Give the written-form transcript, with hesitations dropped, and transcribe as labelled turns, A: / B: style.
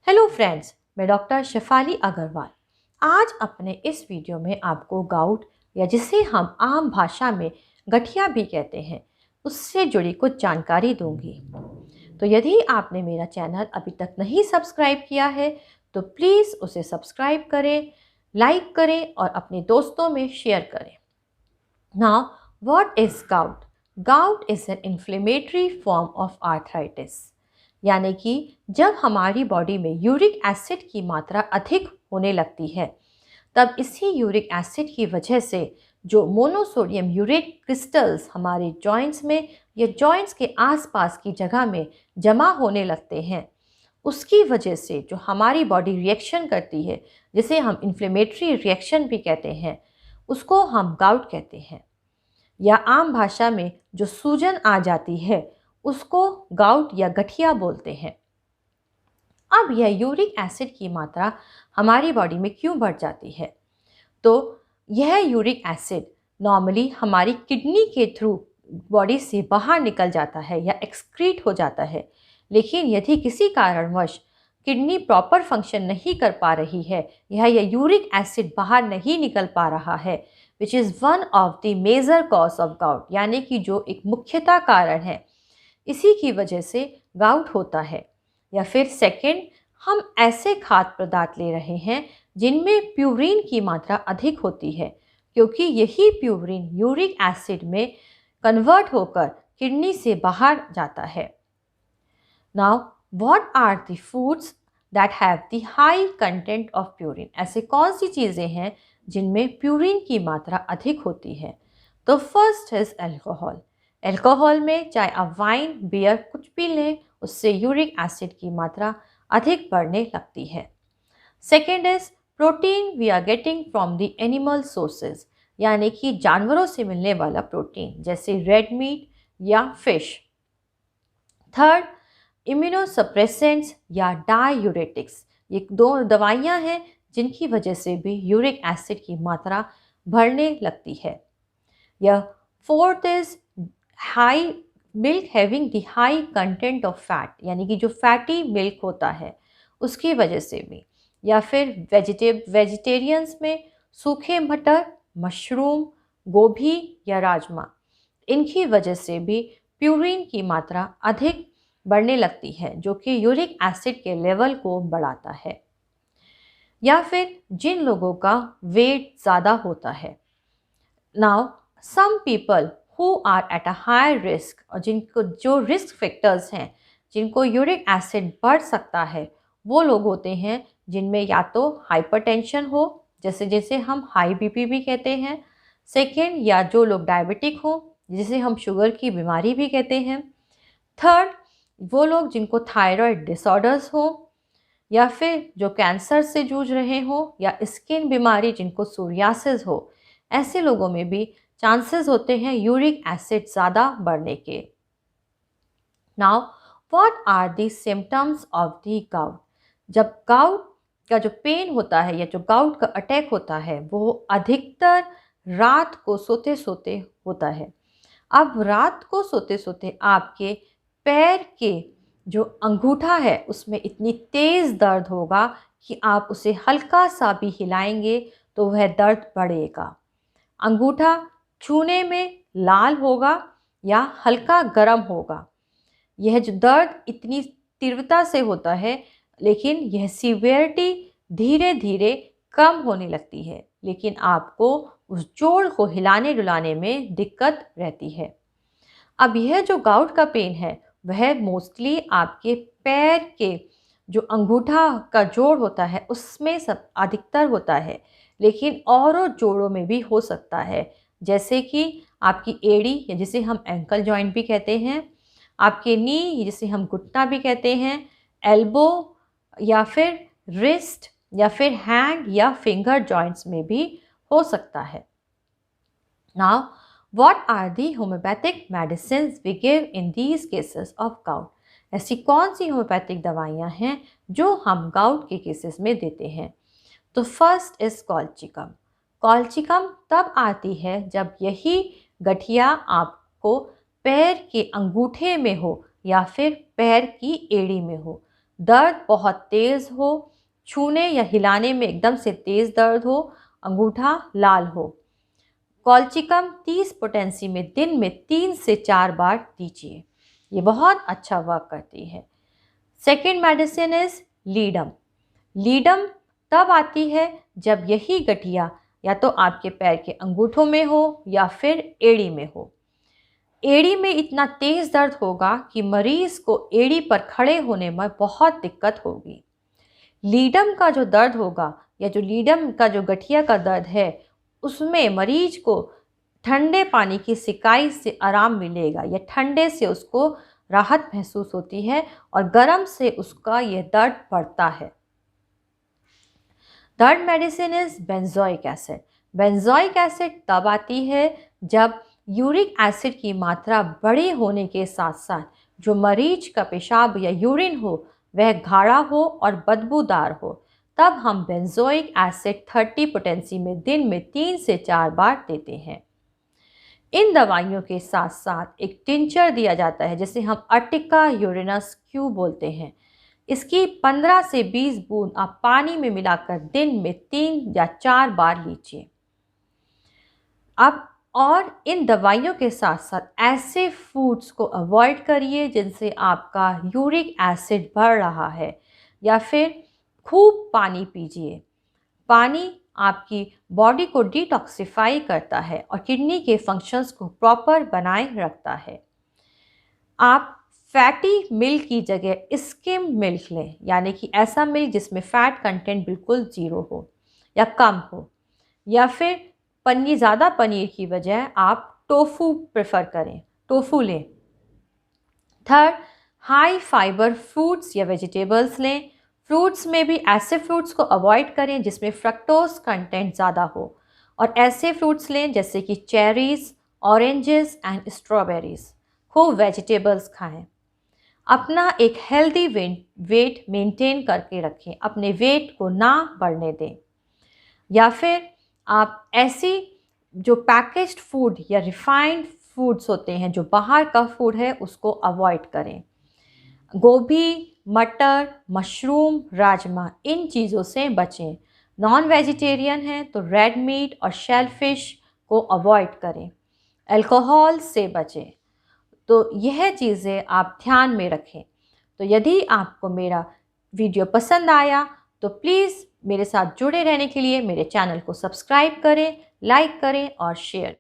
A: Hello friends, मैं doctor Shefali Agarwal. आज अपने इस वीडियो में आपको गाउट या जिसे हम आम भाषा में गठिया भी कहते हैं उससे जुड़ी कुछ जानकारी दूंगी। तो यदि आपने मेरा चैनल अभी तक नहीं सब्सक्राइब किया है तो प्लीज़ उसे सब्सक्राइब करें, लाइक करें और अपने दोस्तों में शेयर करें। Now, what is gout? Gout is an inflammatory form of arthritis, यानी कि जब हमारी बॉडी में यूरिक एसिड की मात्रा अधिक होने लगती है तब इसी यूरिक एसिड की वजह से जो मोनोसोडियम यूरेट क्रिस्टल्स हमारे जॉइंट्स में या जॉइंट्स के आसपास की जगह में जमा होने लगते हैं, उसकी वजह से जो हमारी बॉडी रिएक्शन करती है, जिसे हम इन्फ्लेमेटरी रिएक्शन भी कहते हैं, उसको हम गाउट कहते हैं। या आम भाषा में जो सूजन आ जाती है उसको गाउट या गठिया बोलते हैं। अब यह यूरिक एसिड की मात्रा हमारी बॉडी में क्यों बढ़ जाती है? तो यह यूरिक एसिड नॉर्मली हमारी किडनी के थ्रू बॉडी से बाहर निकल जाता है या एक्सक्रीट हो जाता है। लेकिन यदि किसी कारणवश किडनी प्रॉपर फंक्शन नहीं कर पा रही है या यह यूरिक एसिड बाहर नहीं निकल पा रहा है, which is one of the major cause of gout, यानी कि जो एक मुख्यतः कारण है, इसी की वजह से गाउट होता है। या फिर सेकंड, हम ऐसे खाद्य पदार्थ ले रहे हैं जिनमें प्यूरिन की मात्रा अधिक होती है, क्योंकि यही प्यूरिन यूरिक एसिड में कन्वर्ट होकर किडनी से बाहर जाता है। Now, what are the foods that have the high content of purine? ऐसे कौन सी चीज़ें हैं जिनमें प्यूरिन की मात्रा अधिक होती है? तो फर्स्ट इज़ अल्कोहल। अल्कोहल में चाहे आप वाइन, बियर कुछ भी लें, उससे यूरिक एसिड की मात्रा अधिक बढ़ने लगती है। Second is protein we are getting from the animal sources, यानी कि जानवरों से मिलने वाला प्रोटीन जैसे रेड मीट या फिश। थर्ड, इम्यूनोसप्रेसेंट्स या डायूरेटिक्स, ये दो दवाइयाँ हैं जिनकी वजह से भी यूरिक एसिड की मात्रा बढ़ने लगती है। या fourth is high milk having the high content of fat, यानी कि जो फैटी मिल्क होता है उसकी वजह से भी। या फिर वेजिटेरियंस में सूखे मटर, मशरूम, गोभी या राजमा, इनकी वजह से भी प्यूरिन की मात्रा अधिक बढ़ने लगती है, जो कि यूरिक एसिड के लेवल को बढ़ाता है। या फिर जिन लोगों का वेट ज़्यादा होता है, now some people who are at a high risk, और जिनको जो रिस्क फैक्टर्स हैं जिनको यूरिक एसिड बढ़ सकता है, वो लोग होते हैं जिनमें या तो हाइपरटेंशन हो, जैसे जैसे हम हाई बीपी भी कहते हैं। सेकेंड, या जो लोग डायबिटिक हो, जिसे हम शुगर की बीमारी भी कहते हैं। थर्ड, वो लोग जिनको थायराइड डिसऑर्डर्स हो, या फिर जो कैंसर से जूझ रहे हो, या स्किन बीमारी जिनको सोरियासिस हो, ऐसे लोगों में भी चांसेस होते हैं यूरिक एसिड ज़्यादा बढ़ने के। Now, what are the symptoms of the gout? जब गाउट का जो पेन होता है या जो गाउट का अटैक होता है, वो अधिकतर रात को सोते सोते होता है। अब रात को सोते सोते आपके पैर के जो अंगूठा है उसमें इतनी तेज़ दर्द होगा कि आप उसे हल्का सा भी हिलाएंगे तो वह दर्द बढ़ेगा। अंगूठा छूने में लाल होगा या हल्का गर्म होगा। यह जो दर्द इतनी तीव्रता से होता है, लेकिन यह सीवियरिटी धीरे धीरे कम होने लगती है, लेकिन आपको उस जोड़ को हिलाने डुलाने में दिक्कत रहती है। अब यह जो गाउट का पेन है वह मोस्टली आपके पैर के जो अंगूठा का जोड़ होता है उसमें सब अधिकतर होता है, लेकिन और जोड़ों में भी हो सकता है, जैसे कि आपकी एड़ी या जिसे हम एंकल जॉइंट भी कहते हैं, आपके नी जिसे हम घुटना भी कहते हैं, एल्बो, या फिर रिस्ट, या फिर हैंड या फिंगर जॉइंट्स में भी हो सकता है। Now, what are the homeopathic medicine we give in these cases of gout? ऐसी कौन सी होम्योपैथिक दवाइयाँ हैं जो हम गाउट के केसेस में देते हैं? तो फर्स्ट इज कॉल्चिकम। कॉल्चिकम तब आती है जब यही गठिया आपको पैर के अंगूठे में हो या फिर पैर की एड़ी में हो। दर्द बहुत तेज़ हो, छूने या हिलाने में एकदम से तेज़ दर्द हो, अंगूठा लाल हो। कॉल्चिकम 30 पोटेंसी में दिन में 3 से 4 बार दीजिए, ये बहुत अच्छा वर्क करती है। Second medicine is ledum. Ledum तब आती है जब यही गठिया या तो आपके पैर के अंगूठों में हो या फिर एड़ी में हो। एड़ी में इतना तेज़ दर्द होगा कि मरीज़ को एड़ी पर खड़े होने में बहुत दिक्कत होगी। लीडम का जो दर्द होगा या जो लीडम का जो गठिया का दर्द है, उसमें मरीज को ठंडे पानी की सिकाई से आराम मिलेगा या ठंडे से उसको राहत महसूस होती है और गर्म से उसका यह दर्द बढ़ता है। Third medicine is benzoic acid. Benzoic acid तब आती है जब यूरिक एसिड की मात्रा बड़ी होने के साथ साथ जो मरीज का पेशाब या यूरिन हो वह गाढ़ा हो और बदबूदार हो, तब हम बेंजोइक एसिड 30 पोटेंसी में दिन में 3 से 4 बार देते हैं। इन दवाइयों के साथ साथ एक टिंचर दिया जाता है जिसे हम अर्टिका यूरिनस क्यू बोलते हैं। इसकी 15 से 20 बूंद आप पानी में मिलाकर दिन में 3 या 4 बार लीजिए। अब और इन दवाइयों के साथ साथ ऐसे फूड्स को अवॉइड करिए जिनसे आपका यूरिक एसिड बढ़ रहा है, या फिर खूब पानी पीजिए। पानी आपकी बॉडी को डिटॉक्सिफाई करता है और किडनी के फंक्शंस को प्रॉपर बनाए रखता है। आप फैटी मिल्क की जगह स्किम मिल्क लें, यानी कि ऐसा मिल्क जिसमें फ़ैट कंटेंट बिल्कुल ज़ीरो हो या कम हो, या फिर पनीर ज़्यादा पनीर की बजाय आप टोफू प्रेफर करें, टोफू लें। थर्ड, हाई फाइबर फ्रूट्स या वेजिटेबल्स लें। फ्रूट्स में भी ऐसे फ्रूट्स को अवॉइड करें जिसमें फ्रक्टोज कंटेंट ज़्यादा हो, और ऐसे फ्रूट्स लें जैसे कि चेरीज़, ऑरेंजेस एंड स्ट्रॉबेरीज़। खूब वेजिटेबल्स खाएं। अपना एक हेल्दी वेट मेंटेन करके रखें, अपने वेट को ना बढ़ने दें। या फिर आप ऐसी जो पैकेज्ड फूड या रिफाइंड फूड्स होते हैं, जो बाहर का फूड है, उसको अवॉइड करें। गोभी, मटर, मशरूम, राजमा, इन चीज़ों से बचें। नॉन वेजिटेरियन हैं तो रेड मीट और शेल फिश को अवॉइड करें। अल्कोहल से बचें। तो यह चीज़ें आप ध्यान में रखें। तो यदि आपको मेरा वीडियो पसंद आया तो प्लीज़ मेरे साथ जुड़े रहने के लिए मेरे चैनल को सब्सक्राइब करें, लाइक करें और शेयर